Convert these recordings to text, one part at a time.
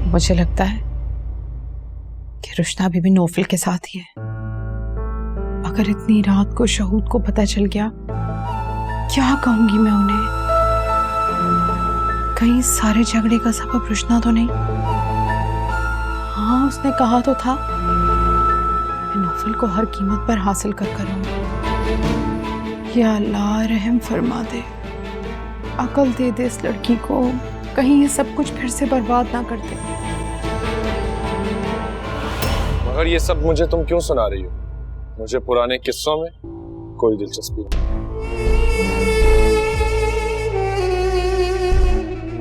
मुझे लगता है कि रुश्ता अभी भी नौफल के साथ ही है। अगर इतनी रात को शहूद को पता चल गया, क्या कहूंगी मैं उन्हें? कहीं सारे झगड़े का सबब रुश्ता तो नहीं? हाँ, उसने कहा तो था मैं नौफल को हर कीमत पर हासिल कर करूंगी। या अल्लाह रहम फरमा दे, अकल दे दे इस लड़की को, कहीं ये सब कुछ फिर से बर्बाद ना कर दे। मगर ये सब मुझे तुम क्यों सुना रही हो? मुझे पुराने किस्सों में कोई दिलचस्पी नहीं।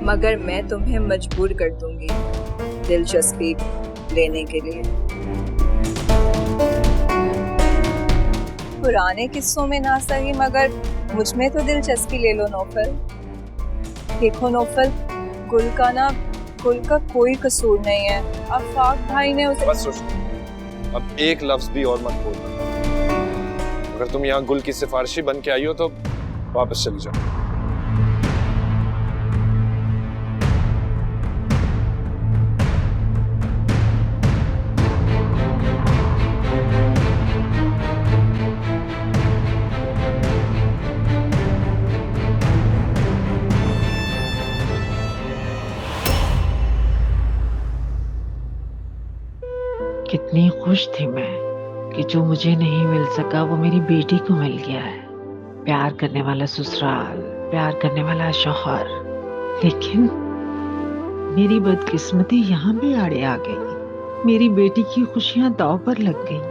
मगर मैं तुम्हें मजबूर कर दूंगी दिलचस्पी लेने के लिए। पुराने किस्सों में ना सही, मगर मुझ में तो दिलचस्पी ले लो नौफल। देखो नौफल, गुल का कोई कसूर नहीं है। आफाक भाई ने उसे बस अब एक लफ्ज भी और मत बोलना। अगर तुम यहाँ गुल की सिफारिशी बन के आई हो तो वापस चली जाओ। कितनी खुश थी मैं कि जो मुझे नहीं मिल सका वो मेरी बेटी को मिल गया है। प्यार करने वाला ससुराल, प्यार करने वाला शौहर। लेकिन मेरी बदकिस्मती यहाँ भी आड़े आ गई। मेरी बेटी की खुशियां दांव पर लग गई।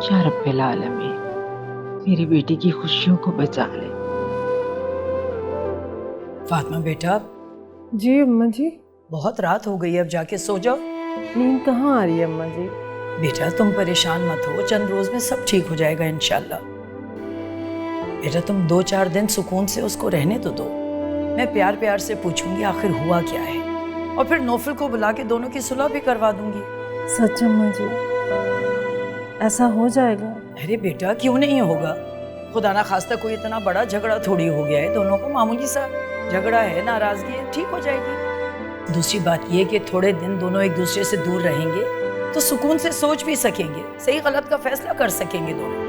या रब्बिल आलमीन, मेरी बेटी की खुशियों को बचा ले। फातिमा बेटा। जी अम्मा जी। बहुत रात हो गई, अब जाके सो जाओ। नींद कहाँ आ रही है अम्मा जी? बेटा तुम परेशान मत हो, चंद रोज में सब ठीक हो जाएगा इंशाल्लाह। बेटा तुम 2-4 दिन सुकून से उसको रहने तो दो। मैं प्यार प्यार से पूछूंगी आखिर हुआ क्या है, और फिर नौफल को बुला के दोनों की सुलह भी करवा दूंगी। सच अम्मा जी, ऐसा हो जाएगा? अरे बेटा क्यों नहीं होगा? खुदा ना खास्ता कोई इतना बड़ा झगड़ा थोड़ी हो गया है, दोनों का मामूली सा झगड़ा है, नाराजगी है, ठीक हो जाएगी। दूसरी बात ये कि थोड़े दिन दोनों एक दूसरे से दूर रहेंगे तो सुकून से सोच भी सकेंगे, सही गलत का फैसला कर सकेंगे दोनों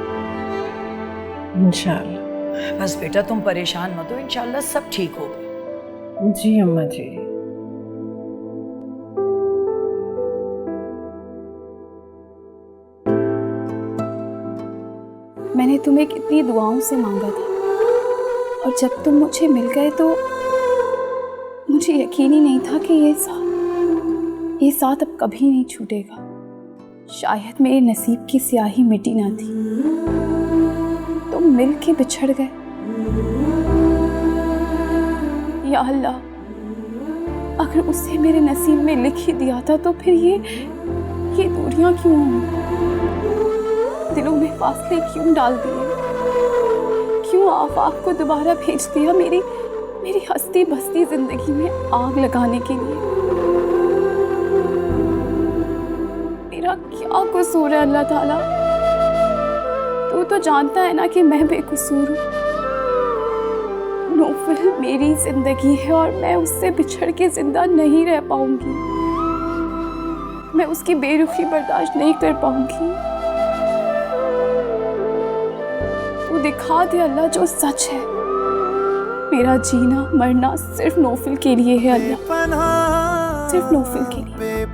इंशाल्लाह। बस बेटा तुम परेशान मत हो, इंशाल्लाह सब ठीक होगा। जी अम्मा जी। मैंने तुम्हें कितनी दुआओं से मांगा था, और जब तुम मुझे मिल गए तो मुझे यकीन ही नहीं था कि ये साथ अब कभी नहीं छूटेगा। शायद मेरे नसीब की स्याही मिटी ना थी, तुम मिल के बिछड़ गए। या अल्लाह, अगर उसे मेरे नसीब में लिख ही दिया था तो फिर ये दूरियां क्यों हुई? दिलों में फासले क्यों डाल दिए? क्यों आफाक को दोबारा भेज दिया मेरी हंसती बसती जिंदगी में आग लगाने के लिए? मेरा क्या कसूर है अल्लाह ताला? तू तो जानता है ना कि मैं बेकसूर हूँ। नौफल मेरी जिंदगी है और मैं उससे बिछड़ के जिंदा नहीं रह पाऊंगी। मैं उसकी बेरुखी बर्दाश्त नहीं कर पाऊंगी। तू दिखा दे अल्लाह जो सच है। मेरा जीना मरना सिर्फ नौफल के लिए है अल्लाह, सिर्फ नौफल के लिए।